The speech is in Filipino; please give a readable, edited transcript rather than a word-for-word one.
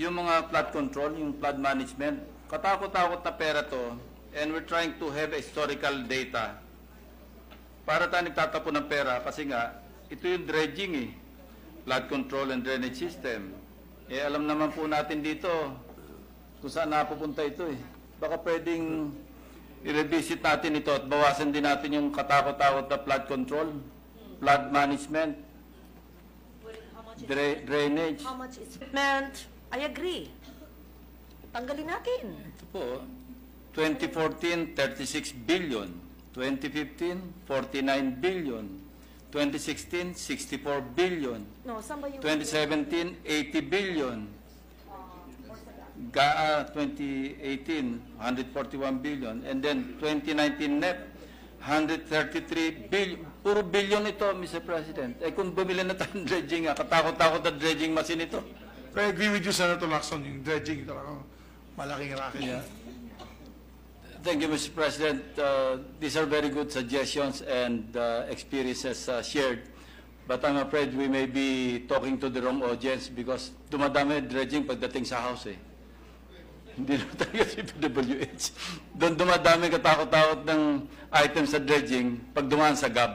yung mga flood control, yung flood management, katakot-takot na pera to, and we're trying to have historical data para tayo nagtatapon ng pera kasi nga, ito yung dredging eh, flood control and drainage system. Eh, alam naman po natin dito kung saan napupunta ito eh. Baka pwedeng i-revisit natin ito at bawasan din natin yung katakot-takot na flood control, flood management, drainage. How much is meant? I agree. Tanggalin natin. Ito po, 2014, 36 billion. 2015, 49 billion. 2016, 64 billion. No, saan ba yung... 2017, 80 billion. 2018, 141 billion. And then 2019 NEP, 133 billion. Puro billion ito, Mr. President. Eh kung bumili na tayong dredging, katakot-takot na dredging machine ito. I agree with you, Senator Lacson, yung dredging talagang malaking racket. Yeah. Thank you, Mr. President. These are very good suggestions and experiences shared. But I'm afraid we may be talking to the wrong audience because dumadami dredging pagdating sa house eh. Hindi naman talaga si PWH. Doon dumadami katakot-takot ng items sa dredging pag dumaan sa GAB.